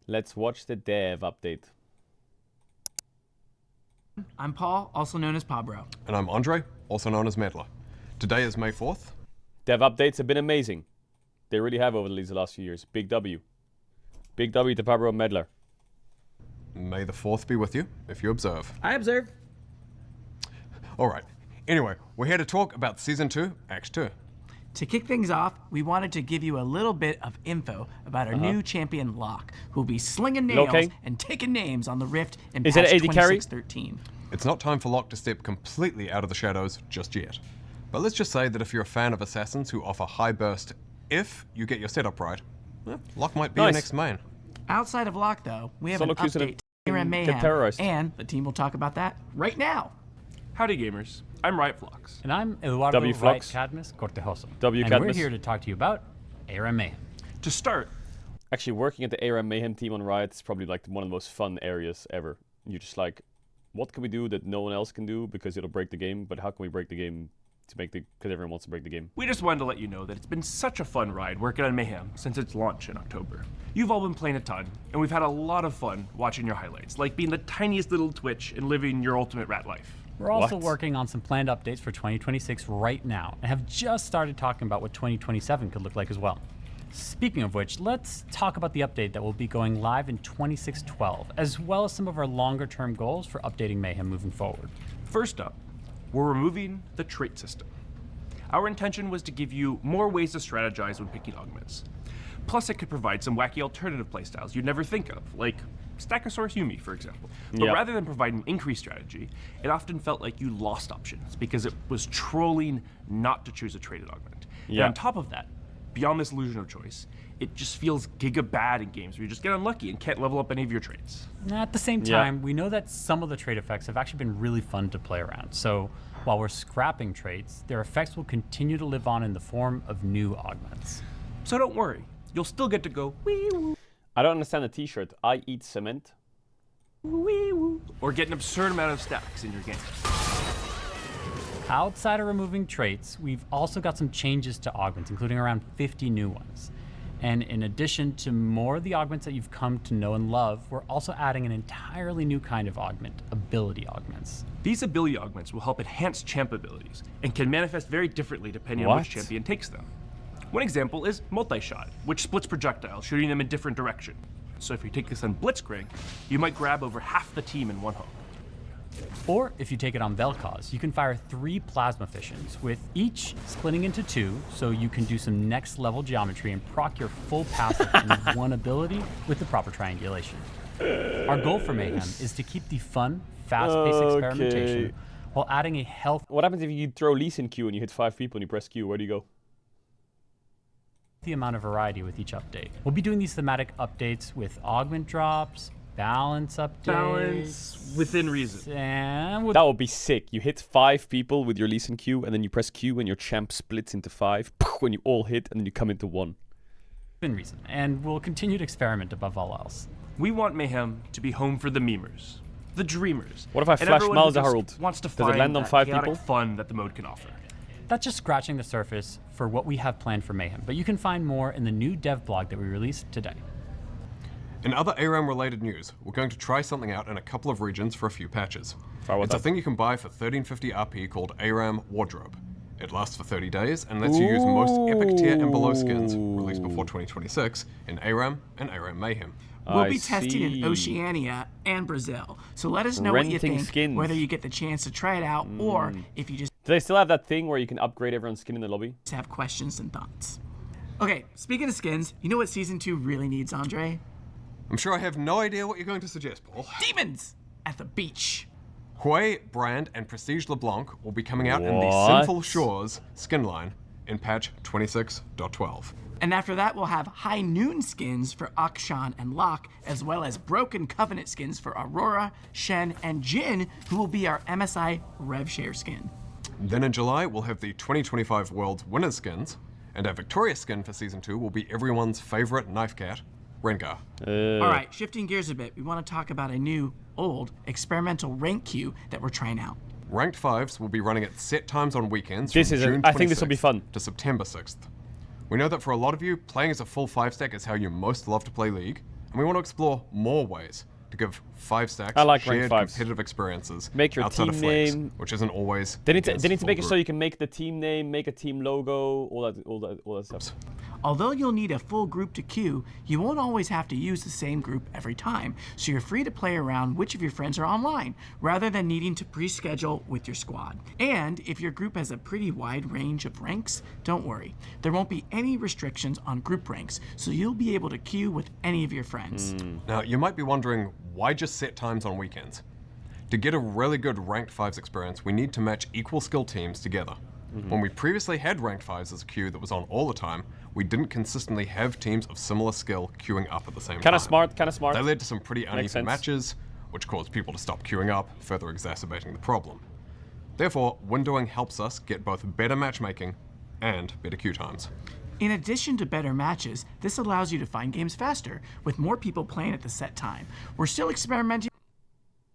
Let's watch the dev update. I'm Paul, also known as Pabro. And I'm Andre, also known as Medler. Today is May 4th. Dev updates have been amazing. They really have over the last few years. Big W. Big W to Pabro and Medler. May the 4th be with you, if you observe. I observe. Alright, anyway, we're here to talk about Season 2, Act 2. To kick things off, we wanted to give you a little bit of info about our new champion Locke, who will be slinging nails and taking names on the Rift in patch 2613. It's not time for Locke to step completely out of the shadows just yet. But let's just say that if you're a fan of assassins who offer high burst if you get your setup right, Locke might be your next main. Outside of Locke, though, we have an Solo queues update here in Mayhem, and the team will talk about that right now. Howdy gamers, I'm Flux. And I'm Eduardo Cadmus Cortejoso. And we're here to talk to you about ARAM Mayhem. To start, actually working at the ARAM Mayhem team on Riot is probably like one of the most fun areas ever. You're just like, what can we do that no one else can do because it'll break the game, but how can we break the game to make because everyone wants to break the game. We just wanted to let you know that it's been such a fun ride working on Mayhem since its launch in October. You've all been playing a ton, and we've had a lot of fun watching your highlights, like being the tiniest little Twitch and living your ultimate rat life. We're also working on some planned updates for 2026 right now, and have just started talking about what 2027 could look like as well. Speaking of which, let's talk about the update that will be going live in 2612, as well as some of our longer term goals for updating Mayhem moving forward. First up, we're removing the trait system. Our intention was to give you more ways to strategize when picking augments. Plus it could provide some wacky alternative playstyles you'd never think of, like Stackosaurus Yumi, for example. But rather than providing increased strategy, it often felt like you lost options because it was trolling not to choose a traded augment. And on top of that, beyond this illusion of choice, it just feels giga bad in games where you just get unlucky and can't level up any of your traits. At the same time, we know that some of the trait effects have actually been really fun to play around. So while we're scrapping traits, their effects will continue to live on in the form of new augments. So don't worry, you'll still get to go wee woo. I don't understand the t-shirt. I eat cement. Wee woo. Or get an absurd amount of stacks in your game. Outside of removing traits, we've also got some changes to augments, including around 50 new ones. And in addition to more of the augments that you've come to know and love, we're also adding an entirely new kind of augment, ability augments. These ability augments will help enhance champ abilities and can manifest very differently depending on which champion takes them. One example is multi-shot, which splits projectiles, shooting them in different directions. So if you take this on Blitzcrank, you might grab over half the team in one hook. Or if you take it on Vel'Koz, you can fire 3 plasma fissions, with each splitting into 2, so you can do some next level geometry and proc your full passive in one ability with the proper triangulation. Our goal for Mayhem is to keep the fun, fast-paced experimentation while adding a healthy... What happens if you throw Lee Sin Q and you hit 5 people and you press Q? Where do you go? The amount of variety with each update. We'll be doing these thematic updates with augment drops, balance updates. Balance within reason. And that would be sick. You hit 5 people with your Lee Sin Q, and then you press Q and your champ splits into 5 when you all hit, and then you come into 1. Within reason. And we'll continue to experiment above all else. We want Mayhem to be home for the memers, the dreamers. What if I flash Miles Harold? Wants to Does find it land on 5 people? Fun that the mode can offer. That's just scratching the surface for what we have planned for Mayhem, but you can find more in the new dev blog that we released today. In other ARAM-related news, we're going to try something out in a couple of regions for a few patches. It's a thing you can buy for 1350 RP called ARAM Wardrobe. It lasts for 30 days and lets you use most epic tier and below skins released before 2026 in ARAM and ARAM Mayhem. We'll be testing in Oceania and Brazil, so let us know what you think, whether you get the chance to try it out, or if you just... Do they still have that thing where you can upgrade everyone's skin in the lobby? ...have questions and thoughts. Okay, speaking of skins, you know what Season 2 really needs, Andre? I'm sure I have no idea what you're going to suggest, Paul. Demons at the beach. Hue, Brand, and Prestige LeBlanc will be coming out in the Sinful Shores skin line in patch 26.12. And after that, we'll have High Noon skins for Akshan and Locke, as well as Broken Covenant skins for Aurora, Shen, and Jin, who will be our MSI RevShare skin. Then in July, we'll have the 2025 World's Winners skins, and our Victoria skin for Season 2 will be everyone's favorite knife cat, Rengar. All right, shifting gears a bit, we want to talk about a new, old, experimental rank queue that we're trying out. Ranked 5s will be running at set times on weekends from June 26th I think this will be fun. to September 6th. We know that for a lot of you, playing as a full 5-stack is how you most love to play League, and we want to explore more ways to give 5 stacks I like shared ranked 5s. competitive experiences Make your outside team of flags, name. which isn't always. They need to make it full so you can make the team name, make a team logo, all that stuff. Although you'll need a full group to queue, you won't always have to use the same group every time, so you're free to play around which of your friends are online, rather than needing to pre-schedule with your squad. And if your group has a pretty wide range of ranks, don't worry. There won't be any restrictions on group ranks, so you'll be able to queue with any of your friends. Now, you might be wondering, why just set times on weekends? To get a really good ranked 5s experience, we need to match equal skill teams together. When we previously had ranked 5s as a queue that was on all the time, we didn't consistently have teams of similar skill queuing up at the same time. Kinda smart. That led to some pretty uneven sense. matches, which caused people to stop queuing up, further exacerbating the problem. Therefore, windowing helps us get both better matchmaking and better queue times. In addition to better matches, this allows you to find games faster, with more people playing at the set time. We're still experimenting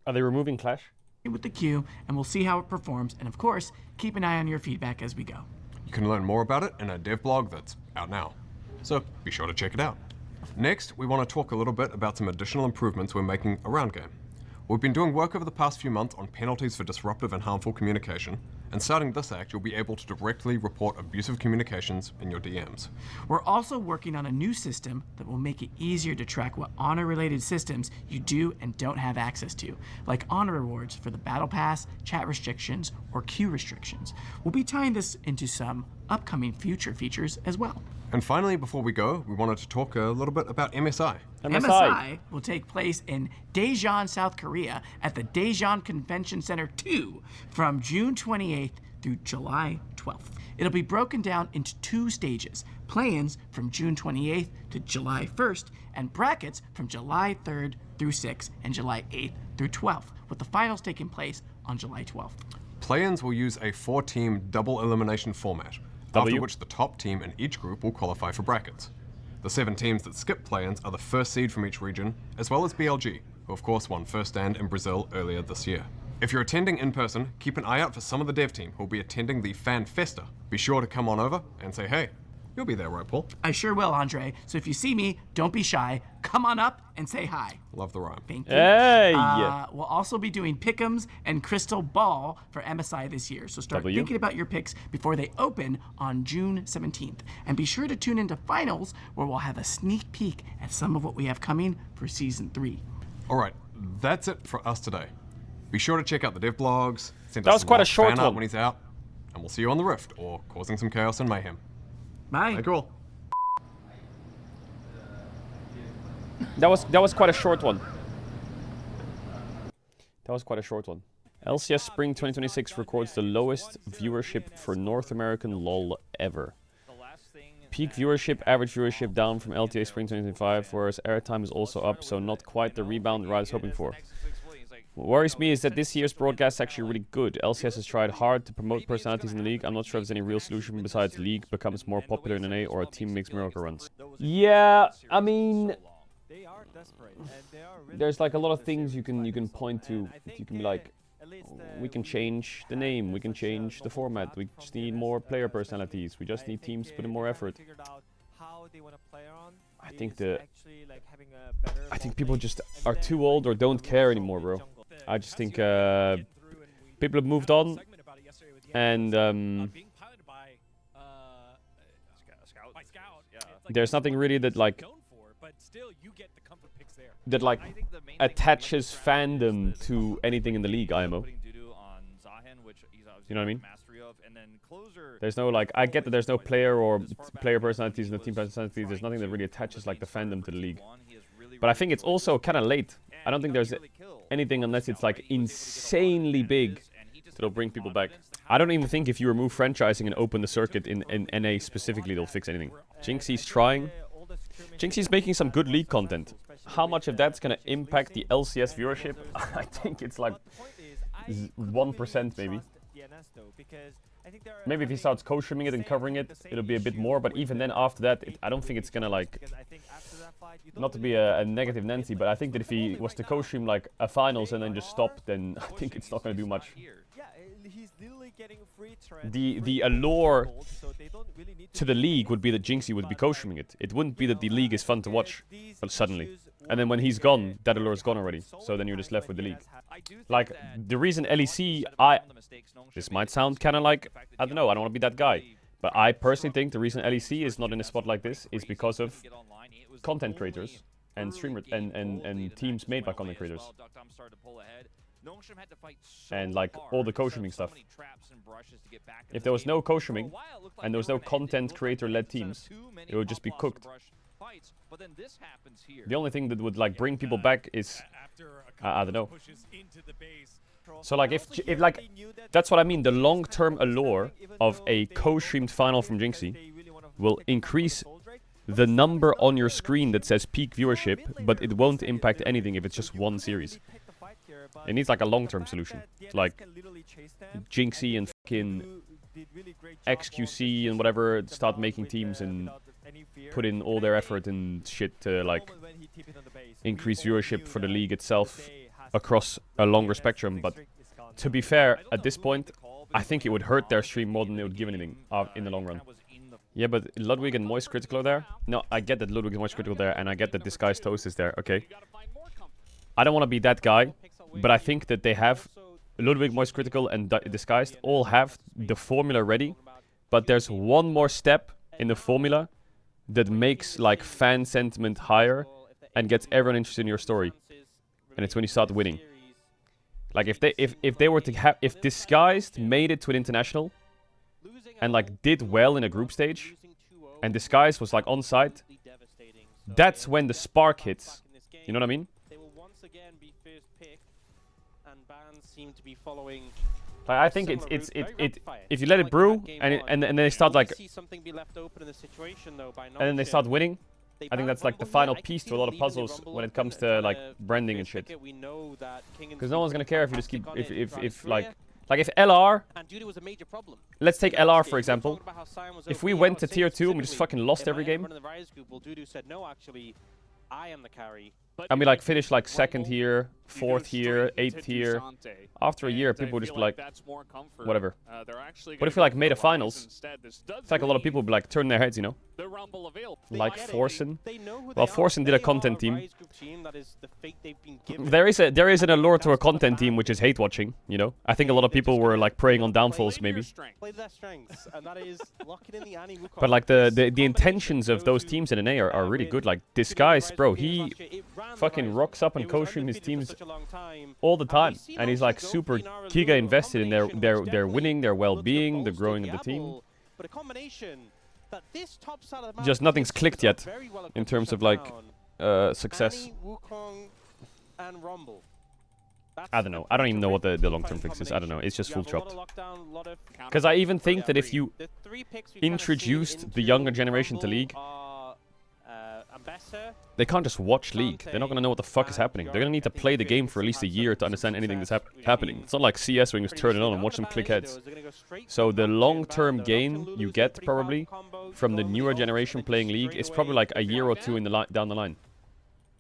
Are they removing Clash? with the queue, and we'll see how it performs, and of course, keep an eye on your feedback as we go. You can learn more about it in a dev blog that's out now, so be sure to check it out. Next, we want to talk a little bit about some additional improvements we're making around game. We've been doing work over the past few months on penalties for disruptive and harmful communication, and starting this act, you'll be able to directly report abusive communications in your DMs. We're also working on a new system that will make it easier to track what honor-related systems you do and don't have access to, like honor rewards for the Battle Pass, chat restrictions, or queue restrictions. We'll be tying this into some upcoming future features as well. And finally, before we go, we wanted to talk a little bit about MSI. MSI will take place in Daejeon, South Korea at the Daejeon Convention Center 2 from June 28th through July 12th. It'll be broken down into 2 stages, play-ins from June 28th to July 1st, and brackets from July 3rd through 6th and July 8th through 12th, with the finals taking place on July 12th. Play-ins will use a 4-team double elimination format, after which the top team in each group will qualify for brackets. The 7 teams that skip play-ins are the first seed from each region, as well as BLG, who of course won first stand in Brazil earlier this year. If you're attending in person, keep an eye out for some of the dev team who will be attending the Fan Festa. Be sure to come on over and say hey. You'll be there, right, Paul? I sure will, Andre. So if you see me, don't be shy. Come on up and say hi. Love the rhyme. Thank you. Hey! We'll also be doing pick'ems and crystal ball for MSI this year. So start thinking about your picks before they open on June 17th. And be sure to tune into finals, where we'll have a sneak peek at some of what we have coming for season 3. All right, that's it for us today. Be sure to check out the dev blogs. Send That us was some quite a live short fan art one. when he's out, and we'll see you on the Rift or causing some chaos and mayhem. Bye. Thank you all. That was quite a short one. That was quite a short one. LCS Spring 2026 records the lowest viewership for North American LoL ever. Peak viewership, average viewership down from LTA Spring 2025, whereas airtime is also up, so not quite the rebound Riot is hoping for. What worries me is that this year's broadcast is actually really good. LCS has tried hard to promote personalities in the league. I'm not sure if there's any real solution besides league becomes more popular in NA or a team makes miracle runs. Yeah, I mean, there's like a lot of things you can point to. You can be like, we can change the name, we can change the format, we just need more player personalities, we just need teams to put in more effort. I think people just are too old or don't care anymore, bro. I just think people have moved on, and there's nothing really that like attaches fandom to anything in the league, IMO. You know what I mean? There's no like, I get that there's no player or player personalities and the team personalities. There's nothing that really attaches like the fandom to the league. But I think it's also kind of late. I don't think there's anything unless it's like insanely big that'll bring people back. I don't even think if you remove franchising and open the circuit in NA specifically, they'll fix anything. Jinxie's trying. Jinxie's making some good league content. How much of that's going to impact the LCS viewership? I think it's like 1% maybe. Maybe if he starts co-streaming it and covering it, it'll be a bit more, but even then after that, I don't think it's gonna like, not to be a negative Nancy, but I think that if he was to co-stream like a finals and then just stop, then I think it's not gonna do much. the allure to the league would be that Jinxie would be co-streaming it. It wouldn't be that the league is fun to watch suddenly. And then when he's gone, that allure is gone already. So then you're just left with the league. Like, the reason LEC, this might sound kind of like, I don't know, I don't want to be that guy. But I personally think the reason LEC is not in a spot like this is because of content creators and streamers and teams made by content creators. And like all the co-streaming stuff. If there was no co-streaming and there was no content creator-led teams, it would just be cooked. The only thing that would like bring people back is I don't know. So like if like that's what I mean. The long-term allure of a co-streamed final from Jinxie will increase the number on your screen that says peak viewership, but it won't impact anything if it's just one series. It needs like a long-term solution, like Jinxie and fucking XQC and whatever start making teams and put in all their effort and shit to like increase viewership for the league itself across a longer spectrum. But to be fair, at this point, I think it would hurt their stream more than it would give anything in the long run. Yeah, but Ludwig and Moist Critical are there. No, I get that Ludwig and Moist Critical are there, and I get that Disguised Toast is there. Okay. I don't want to be that guy, but I think that they have Ludwig, Moist Critical, and Disguised all have the formula ready. But there's one more step in the formula that makes like fan sentiment higher and gets everyone interested in your story. And it's when you start winning. Like if they were to have, if Disguised made it to an international and like did well in a group stage and Disguised was like on site, that's when the spark hits. You know what I mean? I think it's if you let it brew and then they start like and then they start winning, I think that's like the final piece to a lot of puzzles when it comes to like branding and shit. Because no one's gonna care if you just keep if like if LR, let's take LR for example. If we went to tier 2 and we just fucking lost every game, and we like finish like 2nd here, 4th here, 8th here. After a year, people would just be like, whatever. But if we like made a finals, it's like a lot of people would be like turn their heads, you know? Like Forsen. Well, Forsen did a content team. There is an allure to a content team which is hate watching, you know? I think a lot of people were like preying on downfalls maybe. But like the intentions of those teams in NA are really good. Like Disguise, bro, he fucking rocks up and co-stream his teams all the time, and he's like super giga invested in their winning, their well-being, the growing of the team. Just nothing's clicked yet in terms of like success. I don't know. I don't even know what the long-term fix is. I don't know. It's just full chopped. Because I even think that if you introduced the younger generation to League, they can't just watch League. They're not going to know what the fuck is happening. They're going to need to play the game for at least a year to understand anything that's happening. It's not like CS where you just turn it on and watch them click heads. So the long-term gain you get probably from the newer generation playing League is probably like a year or two in the down the line.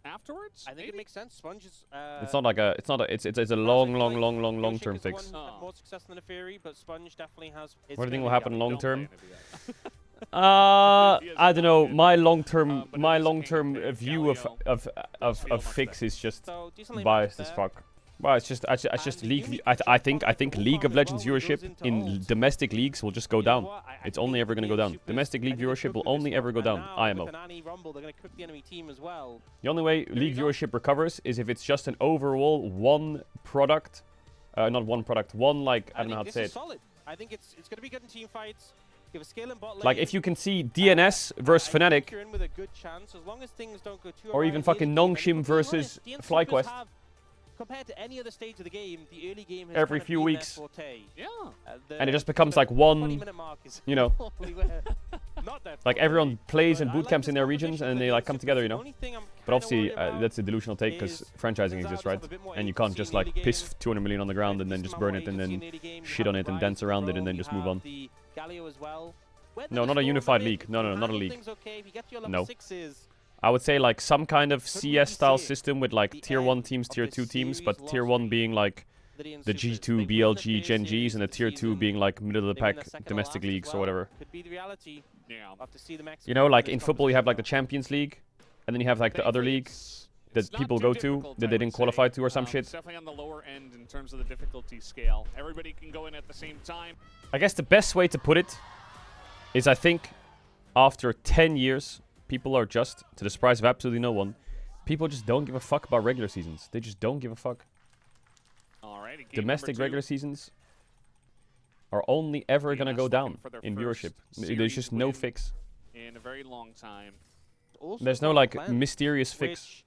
Afterwards, I think it makes sense. Sponge is, it's not like a. It's not a. It's a long-term fix. More success than the Fury, but Sponge definitely has. What do you think will happen long-term? I don't know. My long-term view of fix is just biased as fuck. Well, it's just League. I think League of Legends viewership in domestic leagues will just go down. It's only ever gonna go down. Domestic league viewership will only ever go down. IMO. The only way League viewership recovers is if it's just an overall one product, not one product, one like I don't know how to say it. I think it's gonna be good in team fights. Like if you can see DNS versus Fnatic, or even fucking Nongshim versus FlyQuest. Compared to any other stage of the game, the early game has every few weeks. Yeah. And it just becomes like one, you know, like everyone plays in boot camps in their regions and they like come together, you know. But obviously that's a delusional take because franchising exists, right? And you can't just like piss 200 million on the ground and then just burn it and then shit on it and dance around it and then just move on. No, not a unified league. No, not a league. No. I would say like some kind of CS style system with like tier 1 teams, tier 2 teams, but tier 1 being like the G2 BLG Gen Gs and the tier 2 being like middle of the pack domestic leagues or whatever. Could be the reality. You know, like in football you have like the Champions League, and then you have like the other league that people go to that they didn't qualify to or some shit. It's definitely on the lower end in terms of the difficulty scale. Everybody can go in at the same time. I guess the best way to put it is I think after 10 years, people are just, to the surprise of absolutely no one, people just don't give a fuck about regular seasons. They just don't give a fuck. Alright, Domestic regular seasons are only ever going to go down in viewership. There's just no fix. In a very long time. There's no like mysterious fix.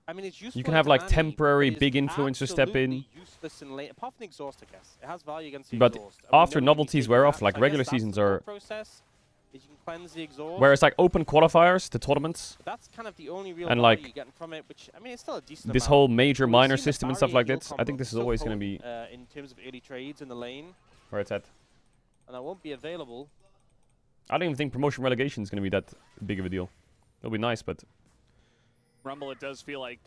I mean, it's you can have like temporary big influencers step in. Apart from the exhaust, I guess. It has value against the But exhaust. after novelties wear off, like regular seasons are... You can cleanse the exhaust. Whereas like open qualifiers, the tournaments, That's kind of the only real and value like you're getting from it, which I mean, it's still a decent this amount. whole major We've minor seen the system and stuff barrier like heal this, I combo think this is still always going to potent, be in terms of early trades in the lane, where it's at. and that won't be available. I don't even think promotion relegation is going to be that big of a deal. It'll be nice, but Rumble, it does feel like